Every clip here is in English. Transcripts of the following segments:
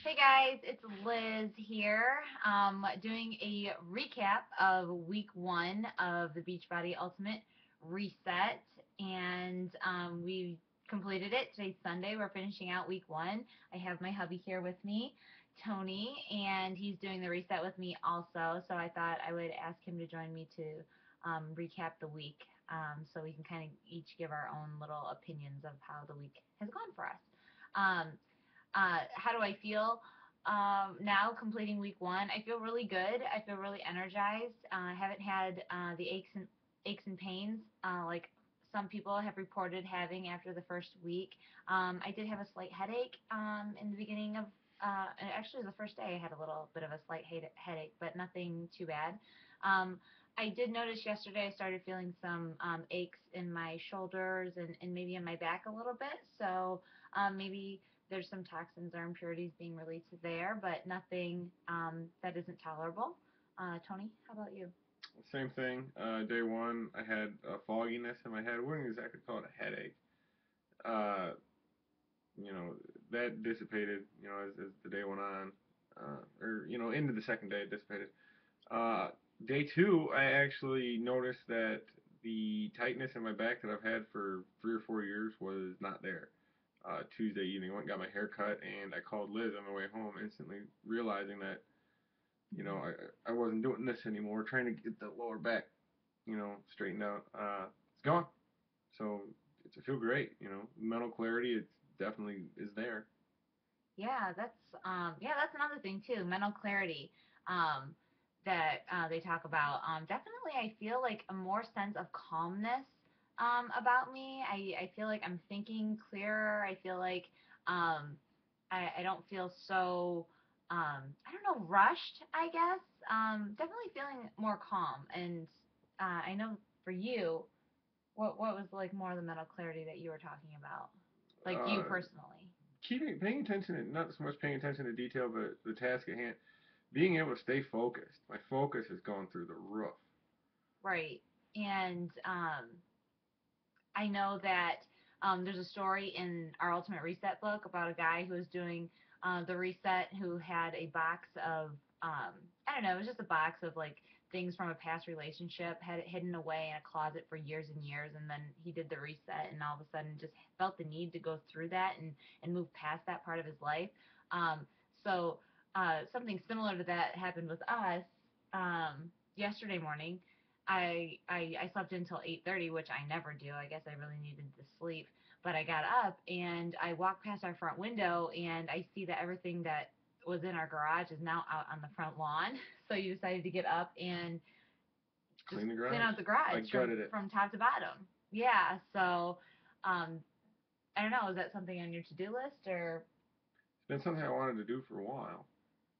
Hey guys, it's Liz here, doing a recap of week one of the Beachbody Ultimate Reset, and we completed it. Today's Sunday. We're finishing out week one. I have my hubby here with me, Tony, and he's doing the reset with me also. So I thought I would ask him to join me to recap the week, so we can kind of each give our own little opinions of how the week has gone for us. Um, how do I feel? Now completing week one, I feel really good. I feel really energized. I haven't had the aches and pains like some people have reported having after the first week. I did have a slight headache in the beginning of. Actually, the first day I had a little bit of a slight headache, but nothing too bad. Um, I did notice yesterday I started feeling some aches in my shoulders and maybe in my back a little bit. So maybe there's some toxins or impurities being released there, but nothing that isn't tolerable. Tony, how about you? Same thing. Day one, I had a fogginess in my head. I wouldn't exactly call it a headache. Uh, you know, that dissipated, as the day went on. Into the second day, it dissipated. Uh, Day two, I actually noticed that the tightness in my back that I've had for 3 or 4 years was not there. Tuesday evening, I went and got my hair cut, and I called Liz on my way home, instantly realizing that, I wasn't doing this anymore, trying to get the lower back straightened out. It's gone. So I feel great. Mental clarity, it's definitely is there. Yeah, that's another thing too, mental clarity. Um, that they talk about. Definitely, I feel like a more sense of calmness about me. I feel like I'm thinking clearer. I feel like I don't feel so I don't know, rushed, I guess. Definitely feeling more calm. And I know for you, what was like more of the mental clarity that you were talking about, like you Uh, personally? paying attention, and not so much paying attention to detail, but the task at hand. Being able to stay focused. My focus has gone through the roof. Right. And I know that there's a story in our Ultimate Reset book about a guy who was doing the reset who had a box of, I don't know, it was just a box of like things from a past relationship, had it hidden away in a closet for years and years. And then he did the reset and all of a sudden just felt the need to go through that and move past that part of his life. Um, so something similar to that happened with us yesterday morning. I slept until 8:30, which I never do. I guess I really needed the sleep. But I got up and I walked past our front window and I see that everything that was in our garage is now out on the front lawn. So you decided to get up and just Clean the clean garage. out the I garage from gutted it. from top to bottom. Yeah. So um, I don't know. Is that something on your to-do list or It's been something I wanted to do for a while,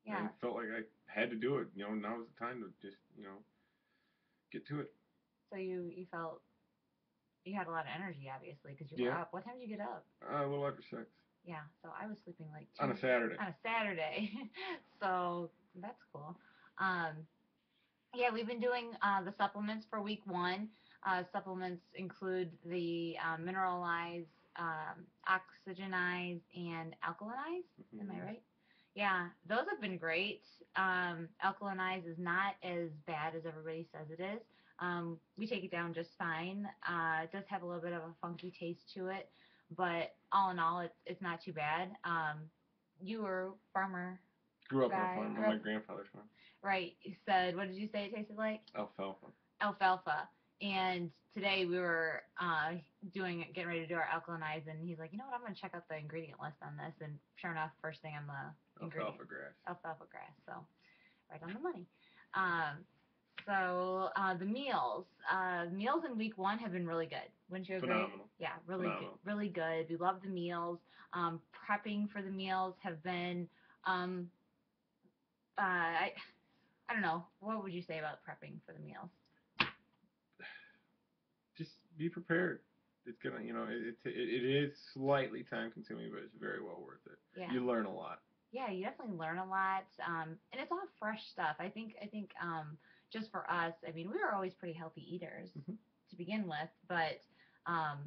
and yeah? felt like I had to do it. Now was the time to just get to it. So you felt you had a lot of energy, obviously, because you were Yeah. up. What time did you get up? A little after 6 Yeah, so I was sleeping like on two a Saturday. on a Saturday. So that's cool. Um, yeah, we've been doing the supplements for week one. Supplements include the mineralized, oxygenized, and alkalinized. Am I Mm-hmm. right? Yeah, those have been great. Alkalinized is not as bad as everybody says it is. We take it down just fine. It does have a little bit of a funky taste to it, but all in all, it's not too bad. You were a farmer Grew up on a guy, farm, on grew my up grandfather's farm. right. You said, what did you say it tasted like? Alfalfa. Alfalfa. And today we were getting ready to do our alkalinize, and he's like, you know what? I'm going to check out the ingredient list on this. And sure enough, first thing on the ingredient, Alfalfa grass. alfalfa grass. So right on the money. Um, so meals in week one have been really good. Wouldn't you agree? Phenomenal. Yeah, really good, Phenomenal. really good. We love the meals. Prepping for the meals have been, um, I don't know. What would you say about prepping for the meals? Just be prepared. It's gonna, it is slightly time consuming, but it's very well worth it. Yeah. You learn a lot. Yeah, you definitely learn a lot, and it's all fresh stuff. I think just for us, I mean, we were always pretty healthy eaters Mm-hmm. to begin with, but um,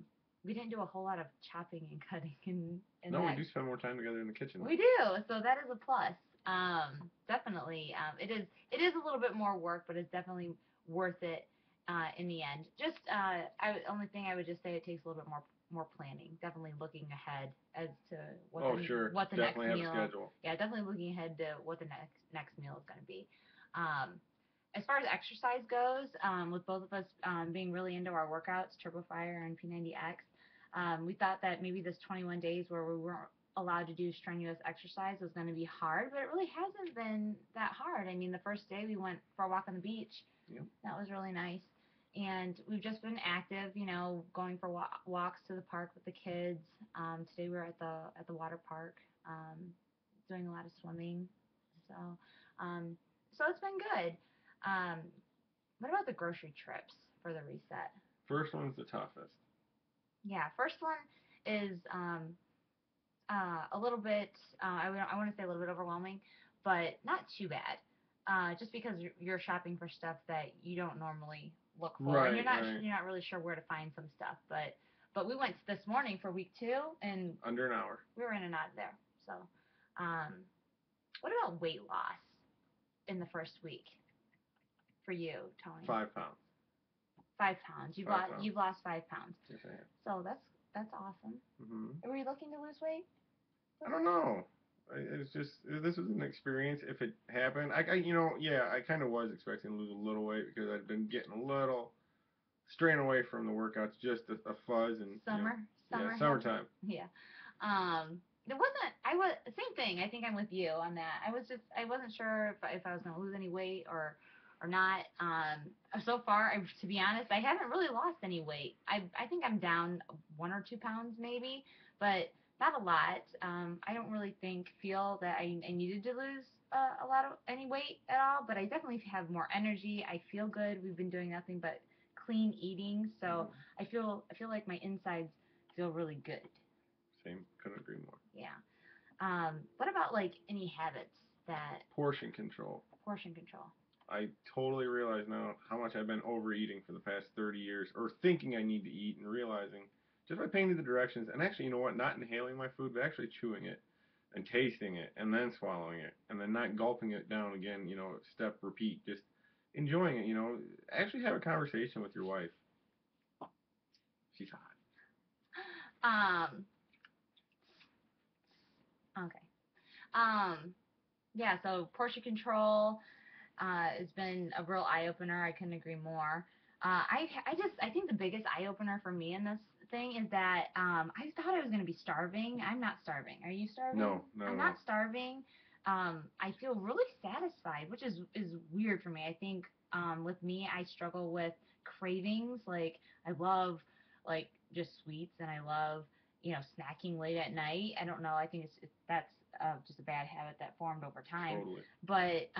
we didn't do a whole lot of chopping and cutting in No, we that. do spend more time together in the kitchen We though. do, so that is a plus. Definitely. It is a little bit more work, but it's definitely worth it in the end. Just only thing I would just say it takes a little bit more planning. Definitely looking ahead as to Oh, sure. what the next Definitely have a meal. schedule. Yeah, definitely looking ahead to what the next meal is going to be. Um, as far as exercise goes, with both of us being really into our workouts, Turbo Fire and P90X, we thought that maybe this 21 days where we weren't allowed to do strenuous exercise was going to be hard, but it really hasn't been that hard. I mean, the first day we went for a walk on the beach. Yep. That was really nice. And we've just been active, going for walks to the park with the kids. Today we were at the water park, doing a lot of swimming. So, um, so it's been good. Um, what about the grocery trips for the reset? First one's the toughest. Yeah, first one is a little bit, I want to say a little bit overwhelming, but not too bad. Just because you're shopping for stuff that you don't normally look for, and Right, right. you're not really sure where to find some stuff. But we went this morning for week 2, and Under an hour. we were in and out of there. So, um, what about weight loss in the first week for you, Tony? 5 pounds. 5 pounds. Five pounds. You've lost 5 pounds. Yes, I have. So that's awesome. Hmm. Were you looking to lose weight? I don't know. It's just this was an experience. If it happened, yeah, I kind of was expecting to lose a little weight because I'd been getting a little straying away from the workouts, just a fuzz and yeah, Summer has summertime. yeah. There wasn't. I was same thing. I think I'm with you on that. I wasn't sure if I was gonna lose any weight or not. So far, to be honest, I haven't really lost any weight. I think I'm down 1 or 2 pounds maybe, but not a lot. I don't really feel that I needed to lose a lot of any weight at all, but I definitely have more energy. I feel good. We've been doing nothing but clean eating, so I feel like my insides feel really good. Same, couldn't agree more. Yeah. What about like any habits that Portion control. portion control? I totally realize now how much I've been overeating for the past 30 years, or thinking I need to eat, and realizing just by paying the directions, and actually, you know what, not inhaling my food, but actually chewing it, and tasting it, and then swallowing it, and then not gulping it down again, step, repeat, just enjoying it, actually have a conversation with your wife. She's hot. Um. Okay. Um. Yeah. So portion control has been a real eye opener. I couldn't agree more. I think the biggest eye opener for me in this thing is that I thought I was gonna be starving. I'm not starving. Are you starving? No, no, I'm no. not starving. I feel really satisfied, which is weird for me. I think with me, I struggle with cravings. Like I love like just sweets, and I love snacking late at night. I don't know. I think that's just a bad habit that formed over time. Totally. But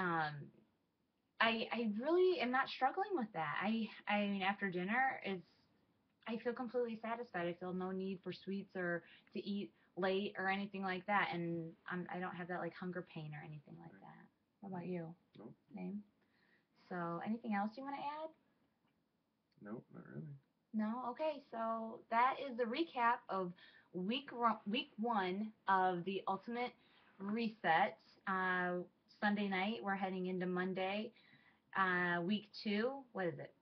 I really am not struggling with that. I mean after dinner it's I feel completely satisfied. I feel no need for sweets or to eat late or anything like that, and I don't have that like hunger pain or anything like that. What about you? No, Same. So anything else you want to add? no, not really. No? Okay, so that is the recap of week 1 of the Ultimate Reset. Sunday night, we're heading into Monday. Week 2, what is it?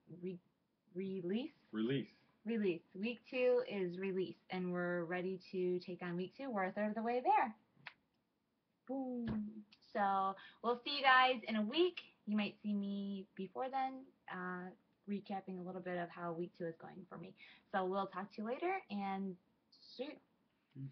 Release? Release. Release. Week 2 is release, and we're ready to take on week 2. We're a third of the way there. Boom. So we'll see you guys in a week. You might see me before then, recapping a little bit of how week 2 is going for me. So we'll talk to you later, and see you.